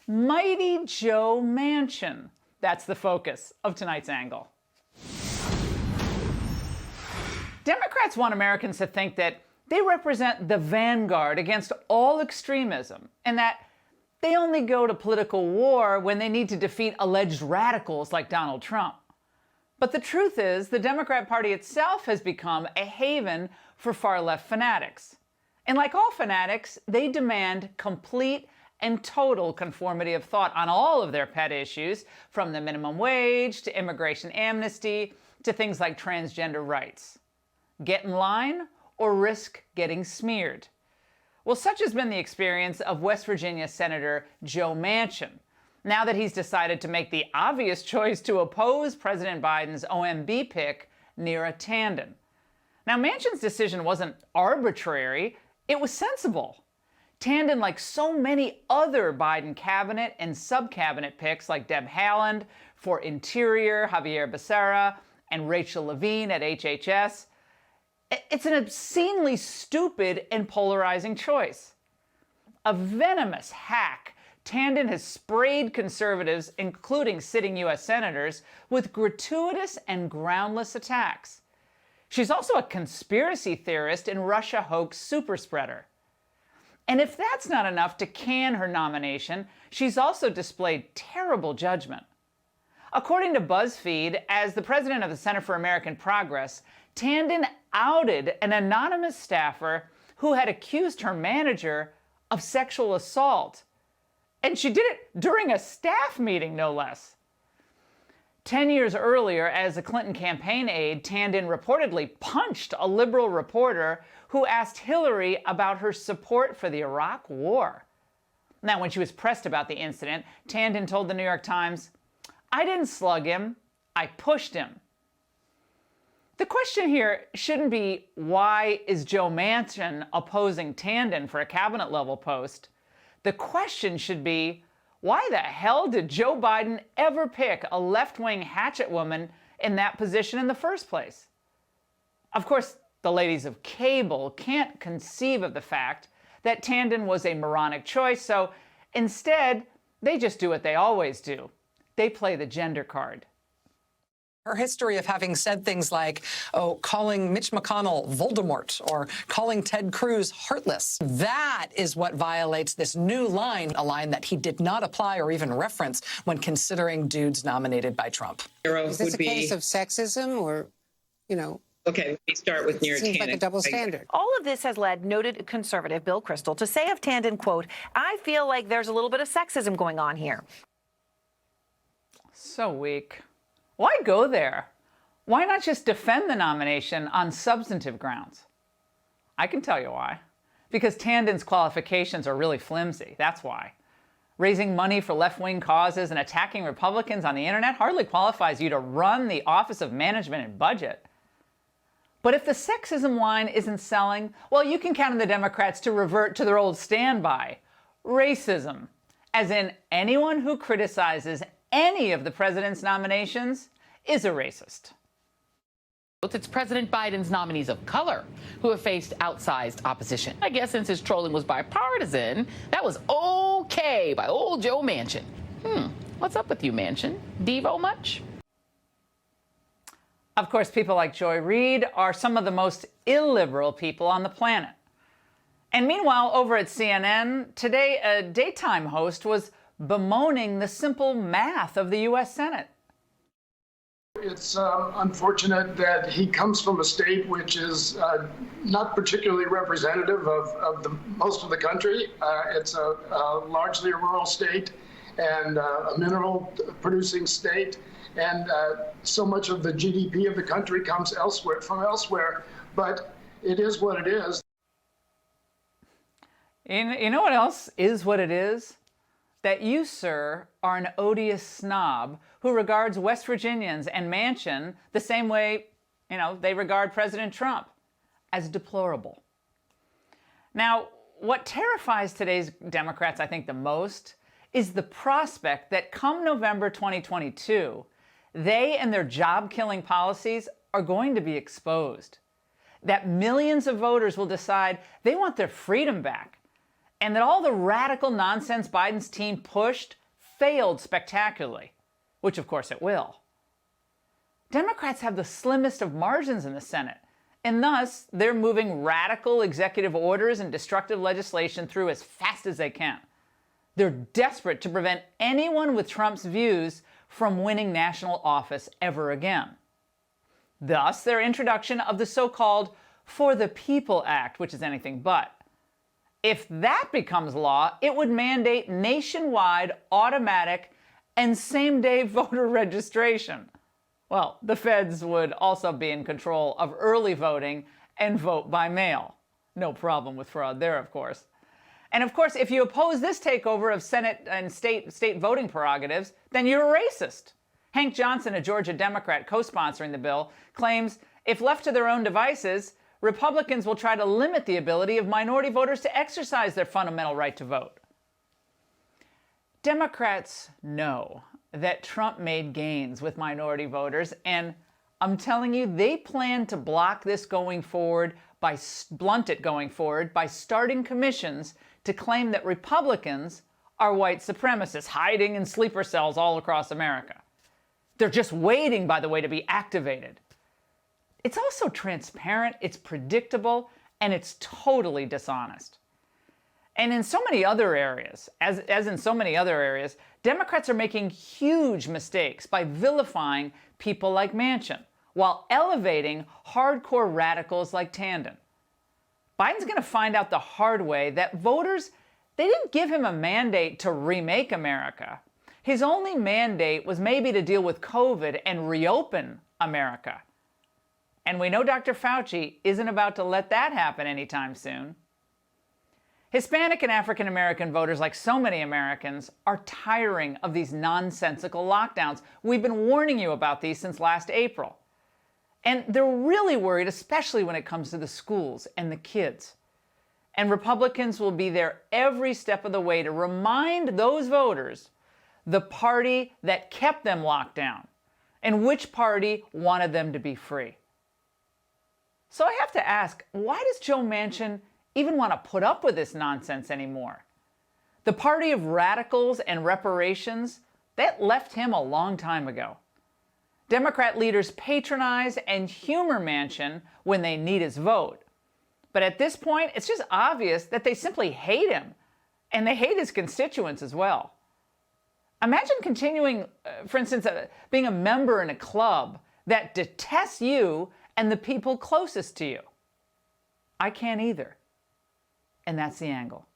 Mighty Joe Manchin. That's the focus of tonight's angle. Democrats want Americans to think that they represent the vanguard against all extremism and that they only go to political war when they need to defeat alleged radicals like Donald Trump. But the truth is, the Democrat Party itself has become a haven for far-left fanatics. And like all fanatics, they demand complete and total conformity of thought on all of their pet issues, from the minimum wage to immigration amnesty to things like transgender rights. Get in line or risk getting smeared. Well, such has been the experience of West Virginia Senator Joe Manchin, now that he's decided to make the obvious choice to oppose President Biden's OMB pick, Neera Tanden. Now, Manchin's decision wasn't arbitrary, it was sensible. Tanden, like so many other Biden cabinet and sub-cabinet picks like Deb Haaland for Interior, Javier Becerra, and Rachel Levine at HHS, it's an obscenely stupid and polarizing choice. A venomous hack, Tanden has sprayed conservatives, including sitting U.S. senators, with gratuitous and groundless attacks. She's also a conspiracy theorist and Russia hoax superspreader. And if that's not enough to can her nomination, she's also displayed terrible judgment. According to BuzzFeed, as the president of the Center for American Progress, Tanden outed an anonymous staffer who had accused her manager of sexual assault. And she did it during a staff meeting, no less. 10 years earlier, as a Clinton campaign aide, Tanden reportedly punched a liberal reporter who asked Hillary about her support for the Iraq War. Now, when she was pressed about the incident, Tanden told the New York Times, "I didn't slug him, I pushed him." The question here shouldn't be, why is Joe Manchin opposing Tanden for a cabinet-level post? The question should be, why the hell did Joe Biden ever pick a left-wing hatchet woman in that position in the first place? Of course, the ladies of cable can't conceive of the fact that Tanden was a moronic choice, so instead, they just do what they always do. They play the gender card. Her history of having said things like, oh, calling Mitch McConnell Voldemort or calling Ted Cruz heartless. That is what violates this new line, a line that he did not apply or even reference when considering dudes nominated by Trump. Is this a case of sexism or, Okay, let me start with Neera Tanden. Seems like a double standard. All of this has led noted conservative Bill Kristol to say of Tanden, quote, "I feel like there's a little bit of sexism going on here." So weak. Why go there? Why not just defend the nomination on substantive grounds? I can tell you why. Because Tanden's qualifications are really flimsy, that's why. Raising money for left-wing causes and attacking Republicans on the internet hardly qualifies you to run the Office of Management and Budget. But if the sexism line isn't selling, well, you can count on the Democrats to revert to their old standby, racism, as in anyone who criticizes any of the president's nominations is a racist. It's President Biden's nominees of color who have faced outsized opposition. I guess since his trolling was bipartisan, that was okay by old Joe Manchin. What's up with you, Manchin? Devo much? Of course, people like Joy Reid are some of the most illiberal people on the planet. And meanwhile, over at CNN, today a daytime host was bemoaning the simple math of the U.S. Senate. It's unfortunate that he comes from a state which is not particularly representative of most of the country. It's a largely a rural state and a mineral producing state. And so much of the GDP of the country comes from elsewhere. But it is what it is. You know what else is what it is? That you, sir, are an odious snob who regards West Virginians and Manchin the same way, they regard President Trump, as deplorable. Now, what terrifies today's Democrats, I think, the most is the prospect that come November 2022, they and their job-killing policies are going to be exposed. That millions of voters will decide they want their freedom back. and that all the radical nonsense Biden's team pushed failed spectacularly, which of course it will. Democrats have the slimmest of margins in the Senate, and thus they're moving radical executive orders and destructive legislation through as fast as they can. They're desperate to prevent anyone with Trump's views from winning national office ever again. Thus, their introduction of the so-called For the People Act, which is anything but. If that becomes law, it would mandate nationwide, automatic, and same-day voter registration. Well, the feds would also be in control of early voting and vote by mail. No problem with fraud there, of course. And of course, if you oppose this takeover of Senate and state voting prerogatives, then you're a racist. Hank Johnson, a Georgia Democrat co-sponsoring the bill, claims if left to their own devices, Republicans will try to limit the ability of minority voters to exercise their fundamental right to vote. Democrats know that Trump made gains with minority voters, and I'm telling you, they plan to block this going forward, blunt it going forward, by starting commissions to claim that Republicans are white supremacists hiding in sleeper cells all across America. They're just waiting, by the way, to be activated. It's also transparent, it's predictable, and it's totally dishonest. And in so many other areas, as in so many other areas, Democrats are making huge mistakes by vilifying people like Manchin, while elevating hardcore radicals like Tanden. Biden's going to find out the hard way that voters, they didn't give him a mandate to remake America. His only mandate was maybe to deal with COVID and reopen America. And we know Dr. Fauci isn't about to let that happen anytime soon. Hispanic and African American voters, like so many Americans, are tiring of these nonsensical lockdowns. We've been warning you about these since last April. And they're really worried, especially when it comes to the schools and the kids. And Republicans will be there every step of the way to remind those voters the party that kept them locked down and which party wanted them to be free. So I have to ask, why does Joe Manchin even want to put up with this nonsense anymore? The party of radicals and reparations, that left him a long time ago. Democrat leaders patronize and humor Manchin when they need his vote. But at this point, it's just obvious that they simply hate him, and they hate his constituents as well. Imagine continuing, for instance, being a member in a club that detests you and the people closest to you. I can't either. And that's the angle.